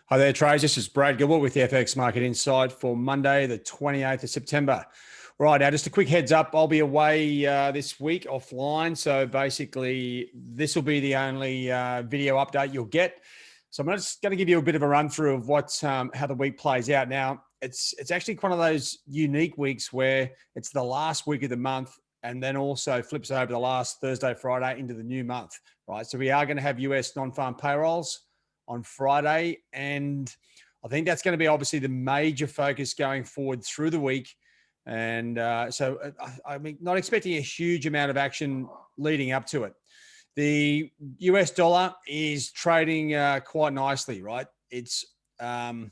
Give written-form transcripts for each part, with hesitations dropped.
Hi there, traders. This is Brad Gilbert with the FX Market Insight for Monday, the 28th of September. Right, now just a quick heads up. I'll be away this week offline. So basically, this will be the only video update you'll get. So I'm just going to give you a bit of a run through of how the week plays out. Now, it's actually one of those unique weeks where it's the last week of the month and then also flips over the last Thursday, Friday into the new month, right? So we are going to have US non-farm payrolls on Friday. And I think that's going to be obviously the major focus going forward through the week. And so I mean, not expecting a huge amount of action leading up to it. The US dollar is trading quite nicely, right? It's rallying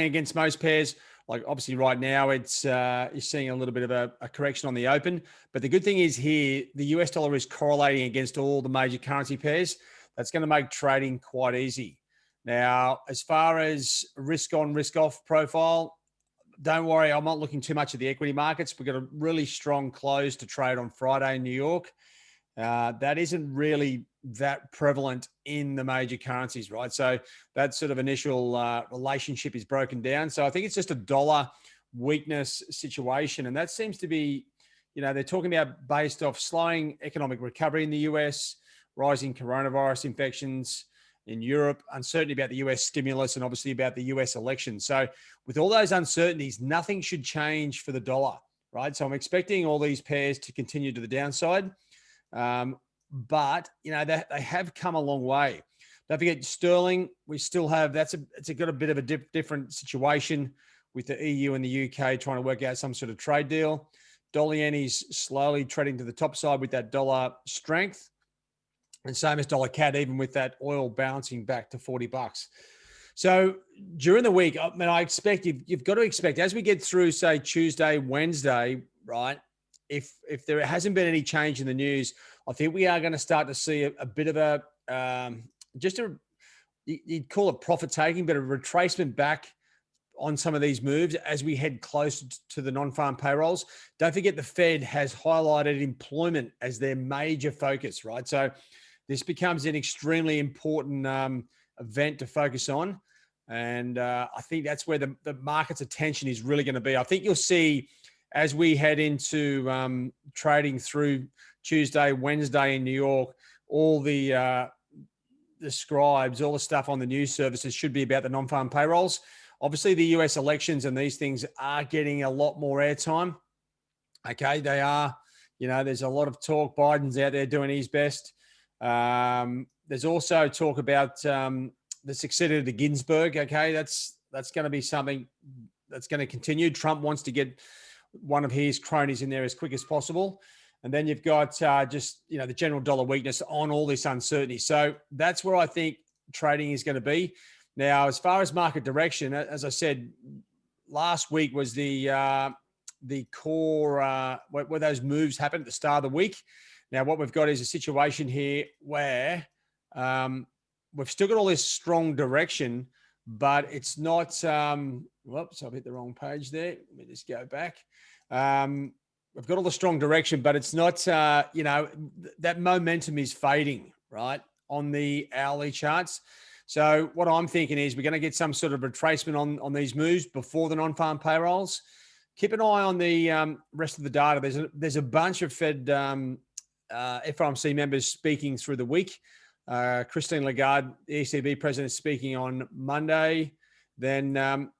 against most pairs. Like obviously right now it's you're seeing a little bit of a correction on the open. But the good thing is here, the US dollar is correlating against all the major currency pairs. That's going to make trading quite easy. Now, as far as risk on, risk off profile, don't worry, I'm not looking too much at the equity markets. We've got a really strong close to trade on Friday in New York. That isn't really that prevalent in the major currencies, right? So that sort of initial relationship is broken down. So I think it's just a dollar weakness situation. And that seems to be, they're talking about based off slowing economic recovery in the US, rising coronavirus infections in Europe, uncertainty about the US stimulus, and obviously about the US election. So with all those uncertainties, nothing should change for the dollar, right? So I'm expecting all these pairs to continue to the downside. But, they have come a long way. Don't forget sterling, we still have, it's got a bit of a different situation with the EU and the UK trying to work out some sort of trade deal. Dollar yen is slowly treading to the top side with that dollar strength. And same as dollar CAD, even with that oil bouncing back to $40. So during the week, I mean, I expect you've got to expect as we get through, say, Tuesday, Wednesday, right? If there hasn't been any change in the news, I think we are going to start to see a bit of you'd call it profit taking, but a retracement back on some of these moves as we head closer to the non-farm payrolls. Don't forget the Fed has highlighted employment as their major focus, right? So this becomes an extremely important event to focus on. And I think that's where the market's attention is really going to be. I think you'll see as we head into trading through Tuesday, Wednesday in New York, all the scribes, all the stuff on the news services should be about the non-farm payrolls. Obviously, the US elections and these things are getting a lot more airtime. Okay, they are. There's a lot of talk. Biden's out there doing his best. There's also talk about the successor to Ginsburg. Okay, that's going to be something that's going to continue. Trump wants to get one of his cronies in there as quick as possible. And then you've got the general dollar weakness on all this uncertainty. So that's where I think trading is going to be. Now, as far as market direction, as I said, last week was the core where those moves happened at the start of the week. Now, what we've got is a situation here where we've still got all this strong direction, but it's not whoops, I've hit the wrong page there. Let me just go back. We've got all the strong direction, but it's not, that momentum is fading, right, on the hourly charts. So what I'm thinking is we're going to get some sort of retracement on these moves before the non-farm payrolls. Keep an eye on the rest of the data. There's a bunch of Fed FOMC members speaking through the week. Christine Lagarde, the ECB president, is speaking on Monday. Then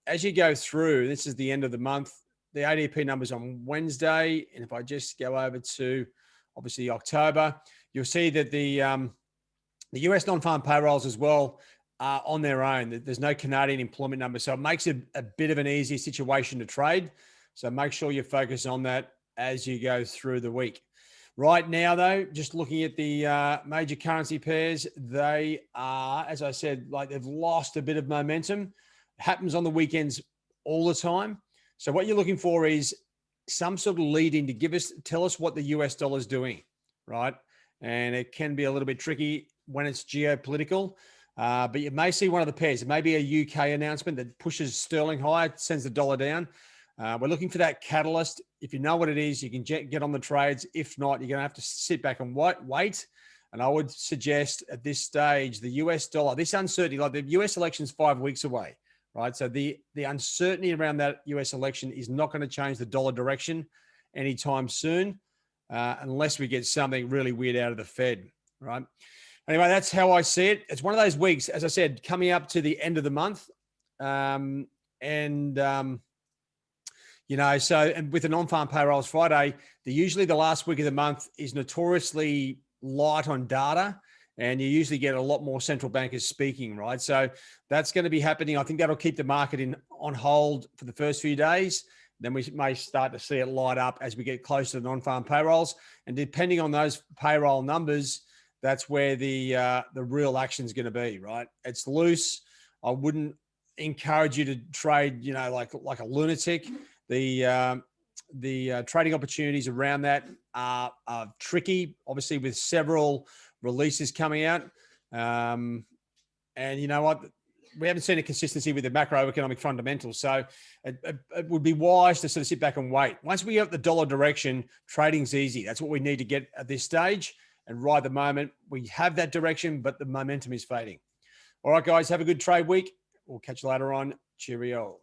as you go through, this is the end of the month, the ADP numbers on Wednesday. And if I just go over to, obviously, October, you'll see that the US non-farm payrolls as well are on their own. There's no Canadian employment number. So it makes it a bit of an easier situation to trade. So make sure you focus on that as you go through the week. Right now, though, just looking at the major currency pairs, they are, as I said, like they've lost a bit of momentum. It happens on the weekends all the time. So what you're looking for is some sort of lead in to tell us what the US dollar is doing, right? And it can be a little bit tricky when it's geopolitical, but you may see one of the pairs. It may be a UK announcement that pushes sterling higher, sends the dollar down. We're looking for that catalyst. If you know what it is, you can get on the trades. If not, you're going to have to sit back and wait. And I would suggest at this stage, the US dollar, this uncertainty, like the US election's 5 weeks away, right? So the uncertainty around that US election is not going to change the dollar direction anytime soon, unless we get something really weird out of the Fed, right? Anyway, that's how I see it. It's one of those weeks, as I said, coming up to the end of the month. And with the non-farm payrolls Friday, usually the last week of the month is notoriously light on data, and you usually get a lot more central bankers speaking, right? So that's going to be happening. I think that'll keep the market on hold for the first few days. Then we may start to see it light up as we get close to the non-farm payrolls. And depending on those payroll numbers, that's where the real action is going to be, right? It's loose. I wouldn't encourage you to trade, like a lunatic. The trading opportunities around that are tricky, obviously, with several releases coming out. And you know what? We haven't seen a consistency with the macroeconomic fundamentals. So it would be wise to sort of sit back and wait. Once we get the dollar direction, trading's easy. That's what we need to get at this stage. And right at the moment, we have that direction, but the momentum is fading. All right, guys, have a good trade week. We'll catch you later on. Cheerio.